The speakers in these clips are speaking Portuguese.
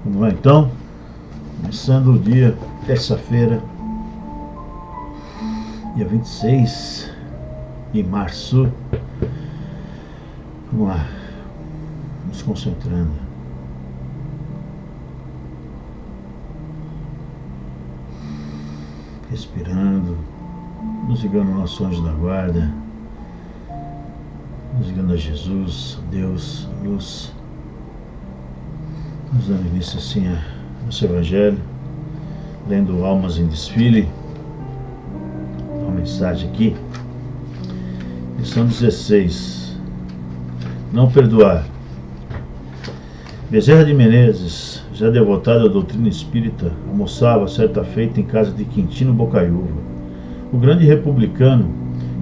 Vamos lá então, começando o dia, terça-feira, dia 26 de março. Vamos lá, nos concentrando. Respirando, nos ligando ao nosso anjo da guarda, nos ligando a Jesus, a Deus, a luz, nos dando início assim a nosso Evangelho, lendo Almas em Desfile, uma mensagem aqui, lição 16, não perdoar. Bezerra de Menezes, já devotado à doutrina espírita, almoçava certa feita em casa de Quintino Bocaiúva, o grande republicano,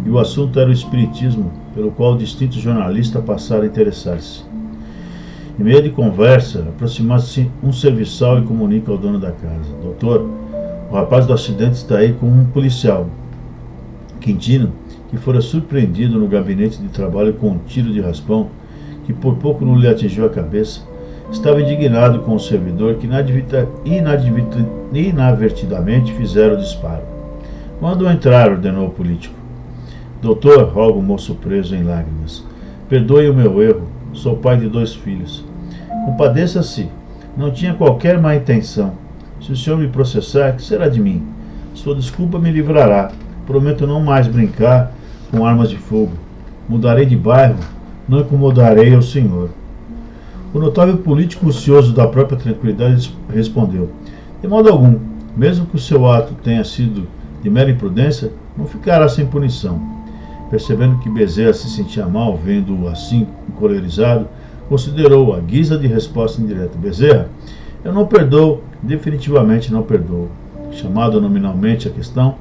e o assunto era o espiritismo, pelo qual o distinto jornalista passara a interessar-se. Em meio de conversa, aproxima-se um serviçal e comunica ao dono da casa: doutor, o rapaz do acidente está aí com um policial. Quintino, que fora surpreendido no gabinete de trabalho com um tiro de raspão, que por pouco não lhe atingiu a cabeça, estava indignado com o servidor que inadvertidamente fizera o disparo. Manda-o entrar, ordenou o político. Doutor, roga o moço preso em lágrimas, perdoe o meu erro, sou pai de 2 filhos. Compadeça-se, não tinha qualquer má intenção. Se o senhor me processar, que será de mim? Sua desculpa me livrará. Prometo não mais brincar com armas de fogo. Mudarei de bairro, não incomodarei ao senhor. O notável político, ocioso da própria tranquilidade, respondeu: de modo algum, mesmo que o seu ato tenha sido de mera imprudência, não ficará sem punição. Percebendo que Bezerra se sentia mal, vendo-o assim encolerizado, considerou a guisa de resposta indireta: Bezerra, eu não perdoo, definitivamente não perdoo. Chamado nominalmente a questão,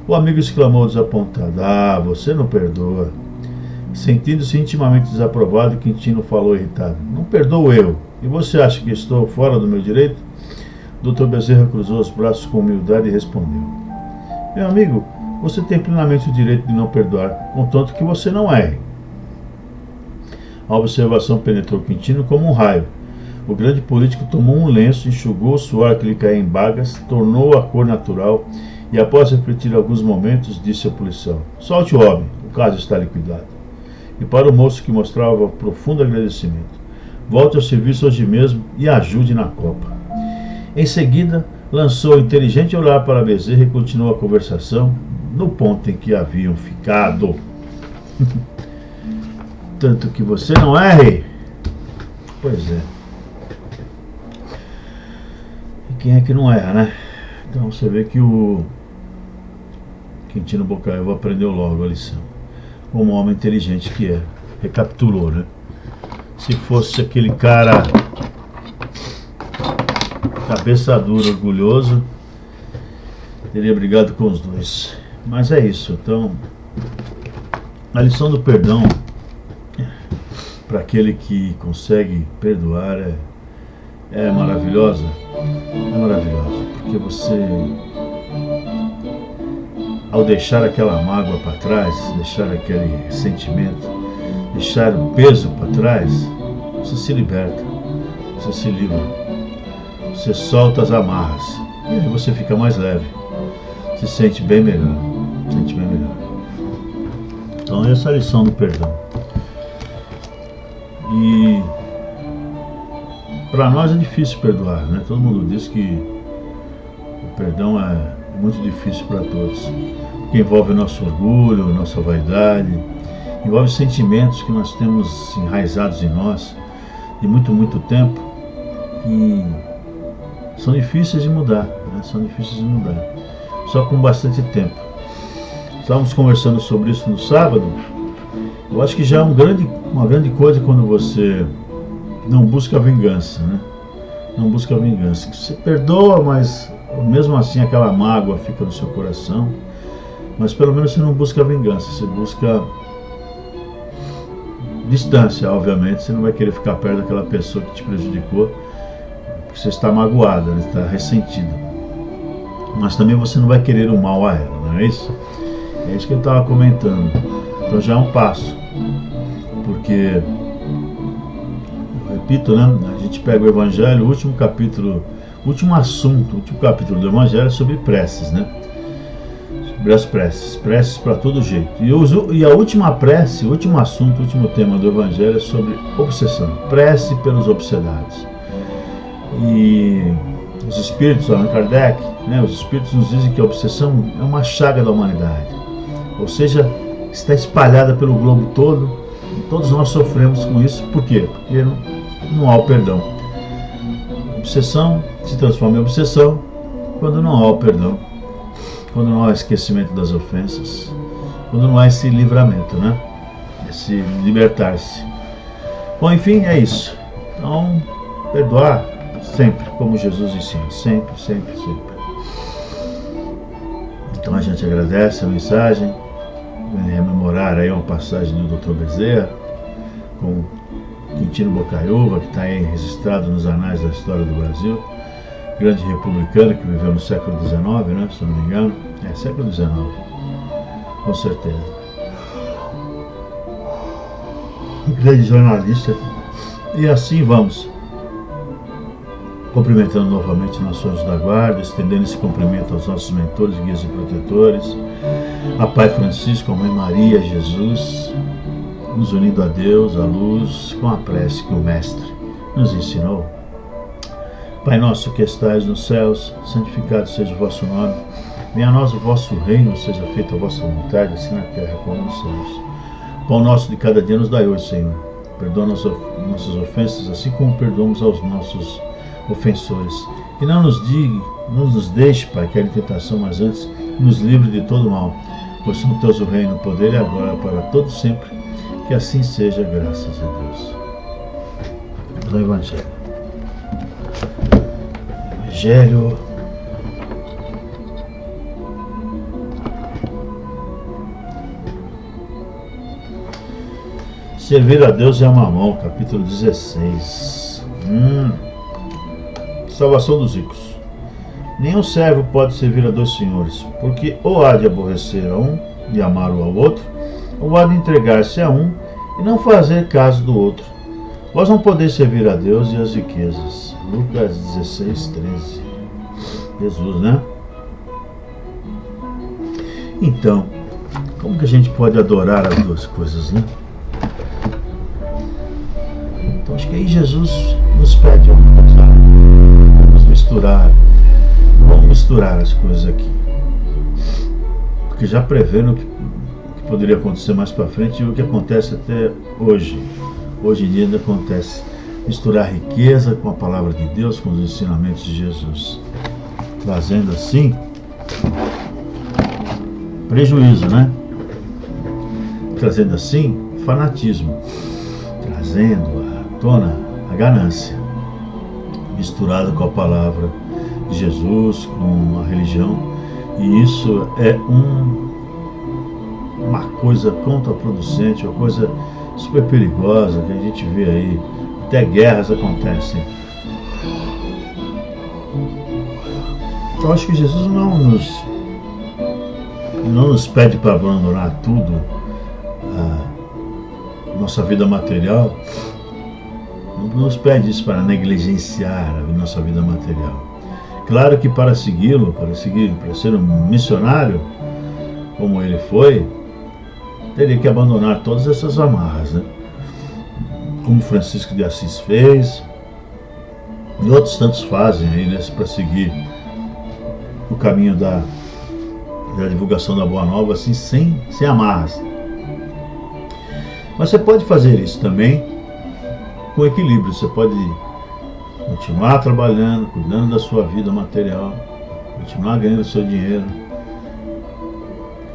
o amigo exclamou desapontado: você não perdoa. Sentindo-se intimamente desaprovado, Quintino falou irritado: não perdoo eu. E você acha que estou fora do meu direito? Dr. Bezerra cruzou os braços com humildade e respondeu: meu amigo, você tem plenamente o direito de não perdoar, contanto que você não erre. A observação penetrou Quintino como um raio. O grande político tomou um lenço, enxugou o suor que lhe caía em bagas, tornou a cor natural e, após refletir alguns momentos, disse ao policial: solte o homem, o caso está liquidado. E para o moço, que mostrava profundo agradecimento: volte ao serviço hoje mesmo e ajude na copa. Em seguida, lançou inteligente olhar para Bezerra e continuou a conversação no ponto em que haviam ficado. Tanto que você não erre. Pois é. E quem é que não erra, né? Então você vê que o Quintino Bocaiúva aprendeu logo a lição, como homem inteligente que é. Recapitulou, né? Se fosse aquele cara cabeça dura, orgulhoso, teria brigado com os dois. Mas é isso. Então, a lição do perdão, para aquele que consegue perdoar, é maravilhosa. É maravilhosa, porque você, ao deixar aquela mágoa para trás, deixar aquele sentimento, deixar o peso para trás, você se liberta, você se livra, você solta as amarras e aí você fica mais leve, se sente bem melhor, Então essa é a lição do perdão. E para nós é difícil perdoar, né? Todo mundo diz que o perdão é muito difícil para todos, porque envolve o nosso orgulho, nossa vaidade, envolve sentimentos que nós temos enraizados em nós de muito tempo, que são difíceis de mudar, né? Só com bastante tempo. Estávamos conversando sobre isso no sábado. Eu acho que já é uma grande coisa quando você não busca vingança, né? Não busca vingança. Você perdoa, mas mesmo assim aquela mágoa fica no seu coração. Mas pelo menos você não busca vingança, você busca distância, obviamente. Você não vai querer ficar perto daquela pessoa que te prejudicou, porque você está magoada, né? Está ressentida. Mas também você não vai querer o mal a ela, não é isso? É isso que eu estava comentando. Então já é um passo, porque, eu repito, né? A gente pega o Evangelho, o último capítulo, o último capítulo do Evangelho é sobre preces, né? Sobre as preces para todo jeito. E a última prece, o último assunto, o último tema do Evangelho é sobre obsessão, prece pelos obsedados. E os espíritos, Allan Kardec, né? Os espíritos nos dizem que a obsessão é uma chaga da humanidade, ou seja, está espalhada pelo globo todo, e todos nós sofremos com isso. Por quê? Porque não há o perdão. Obsessão se transforma em obsessão quando não há o perdão, quando não há esquecimento das ofensas, quando não há esse livramento, né? Esse libertar-se. Bom, enfim, é isso. Então, perdoar sempre, como Jesus ensina, sempre, sempre, sempre. Então a gente agradece a mensagem, rememorar aí uma passagem do Dr. Bezerra com Quintino Bocaiúva, que está aí registrado nos anais da história do Brasil, grande republicano que viveu no século XIX, né, se não me engano, século XIX, com certeza. Grande jornalista. E assim vamos, cumprimentando novamente nosso anjo da guarda, estendendo esse cumprimento aos nossos mentores, guias e protetores, a Pai Francisco, a Mãe Maria, Jesus, nos unindo a Deus, a luz, com a prece que o Mestre nos ensinou. Pai nosso que estais nos céus, santificado seja o vosso nome, venha a nós o vosso reino, seja feita a vossa vontade, assim na terra como nos céus. Pão nosso de cada dia nos dai hoje, Senhor. Perdoa nossas ofensas, assim como perdoamos aos nossos ofensores. E não nos deixe, Pai, cair em tentação, mas antes nos livre de todo mal. Pois são teus o reino, o poder e a glória para todos sempre. Que assim seja, graças a Deus. Do Evangelho. Evangelho. Servir a Deus é a mamão, capítulo 16. Salvação dos ricos. Nenhum servo pode servir a dois senhores, porque ou há de aborrecer a um e amar-o ao outro, ou há de entregar-se a um e não fazer caso do outro. Vós não podeis servir a Deus e as riquezas. Lucas 16, 13. Jesus, né? Então, como que a gente pode adorar as duas coisas, né? Então acho que aí Jesus nos pede uma coisa. Vamos misturar as coisas aqui. Porque já prevendo o que poderia acontecer mais para frente e o que acontece até hoje. Hoje em dia ainda acontece. Misturar riqueza com a palavra de Deus, com os ensinamentos de Jesus. Trazendo assim prejuízo, né? Trazendo assim fanatismo. Trazendo à tona a ganância. Misturado com a palavra de Jesus, com a religião. E isso é uma coisa contraproducente, uma coisa super perigosa que a gente vê aí. Até guerras acontecem. Eu acho que Jesus não nos pede para abandonar tudo, a nossa vida material. Não nos pede isso para negligenciar a nossa vida material. Claro que para segui-lo, para ser um missionário, como ele foi, teria que abandonar todas essas amarras, né? Como Francisco de Assis fez, e outros tantos fazem aí, né, para seguir o caminho da divulgação da Boa Nova, assim, sem amarras. Mas você pode fazer isso também com equilíbrio. Você pode continuar trabalhando, cuidando da sua vida material, continuar ganhando o seu dinheiro,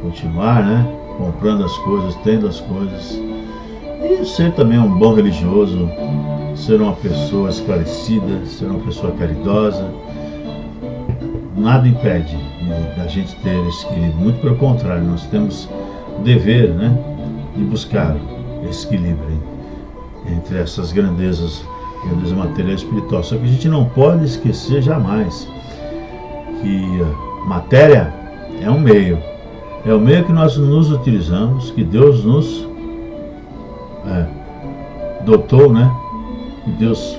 continuar, né, comprando as coisas, tendo as coisas, e ser também um bom religioso, ser uma pessoa esclarecida, ser uma pessoa caridosa. Nada impede da gente ter esse equilíbrio, muito pelo contrário, nós temos o dever, né, de buscar esse equilíbrio entre essas grandeza material e espiritual. Só que a gente não pode esquecer jamais que a matéria é um meio, que nós nos utilizamos, que Deus nos dotou, né, que Deus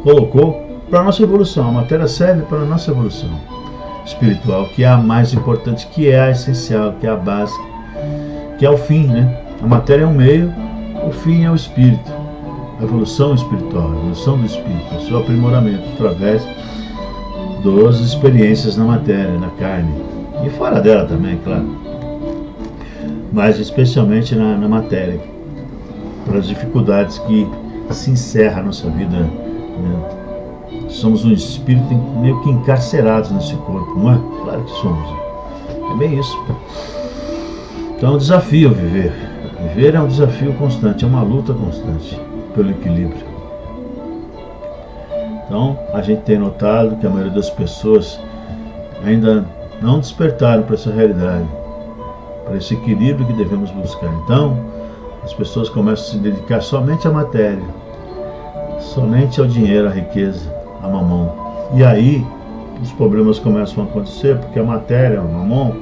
colocou para a nossa evolução. A matéria serve para a nossa evolução espiritual, que é a mais importante, que é a essencial, que é a básica, que é o fim, né? A matéria é um meio, o fim é o espírito, a evolução espiritual, a evolução do espírito, o seu aprimoramento através das experiências na matéria, na carne, e fora dela também, claro, mas especialmente na matéria, para as dificuldades que se encerra a nossa vida, né? Somos um espírito meio que encarcerados nesse corpo, não é? Claro que somos. É bem isso. Então é um desafio viver. Viver é um desafio constante, é uma luta constante pelo equilíbrio. Então a gente tem notado que a maioria das pessoas ainda não despertaram para essa realidade, para esse equilíbrio que devemos buscar. Então as pessoas começam a se dedicar somente à matéria, somente ao dinheiro, à riqueza, a mamão. E aí os problemas começam a acontecer, porque a matéria, o mamão,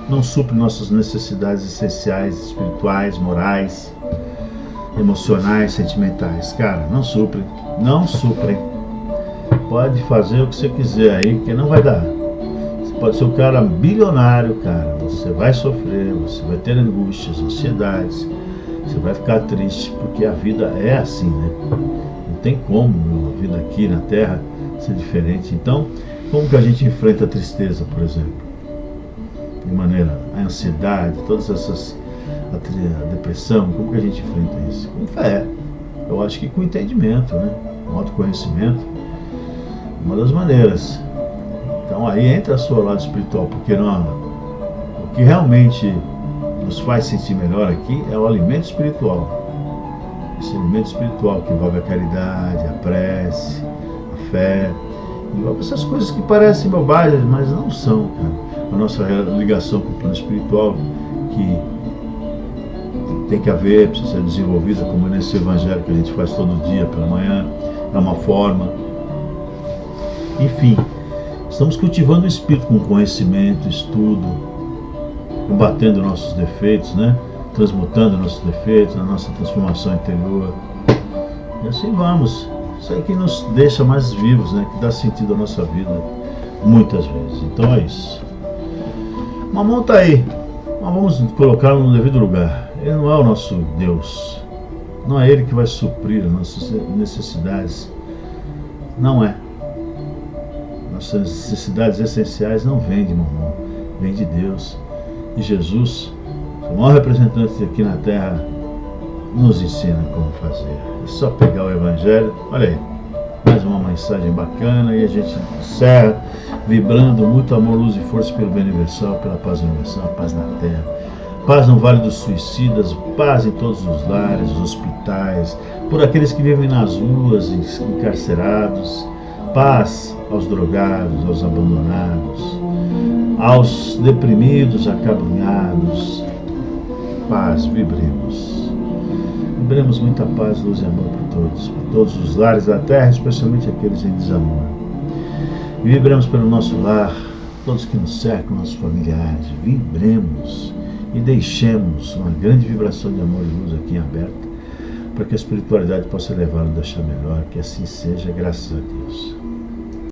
não supre nossas necessidades essenciais, espirituais, morais, emocionais, sentimentais. Cara, não suprem, não suprem. Pode fazer o que você quiser aí, que não vai dar. Você pode ser um cara bilionário, cara, você vai sofrer, você vai ter angústias, ansiedades, você vai ficar triste, porque a vida é assim, né? Não tem como a vida aqui na Terra ser diferente. Então, como que a gente enfrenta a tristeza, por exemplo? De maneira, a ansiedade, todas essas, a depressão, como que a gente enfrenta isso? Com fé. Eu acho que com entendimento, né? Com autoconhecimento, uma das maneiras. Então aí entra o seu lado espiritual, porque não, o que realmente nos faz sentir melhor aqui é o alimento espiritual. Esse alimento espiritual que envolve a caridade, a prece, a fé, envolve essas coisas que parecem bobagens, mas não são, cara. A nossa ligação com o plano espiritual, que tem que haver, precisa ser desenvolvida, como nesse evangelho que a gente faz todo dia pela manhã, é uma forma. Enfim, estamos cultivando o espírito com conhecimento, estudo, combatendo nossos defeitos, né? Transmutando nossos defeitos, a nossa transformação interior. E assim vamos. Isso aí que nos deixa mais vivos, né? Que dá sentido à nossa vida muitas vezes. Então é isso. Mamão está aí, mas vamos colocá-lo no devido lugar. Ele não é o nosso Deus. Não é Ele que vai suprir as nossas necessidades. Não é. Nossas necessidades essenciais não vêm de mamão, vêm de Deus. E Jesus, o maior representante aqui na Terra, nos ensina como fazer. É só pegar o Evangelho. Olha aí, mais uma mensagem bacana, e a gente encerra vibrando muito amor, luz e força pelo bem universal, pela paz universal, paz na Terra, paz no Vale dos Suicidas, paz em todos os lares, os hospitais, por aqueles que vivem nas ruas, encarcerados, paz aos drogados, aos abandonados, aos deprimidos, acabrunhados. Paz, vibremos. Vibremos muita paz, luz e amor por todos os lares da Terra, especialmente aqueles em desamor. E vibremos pelo nosso lar, todos que nos cercam, nossos familiares. Vibremos e deixemos uma grande vibração de amor e luz aqui em aberto, para que a espiritualidade possa levá-lo a deixar melhor. Que assim seja, graças a Deus.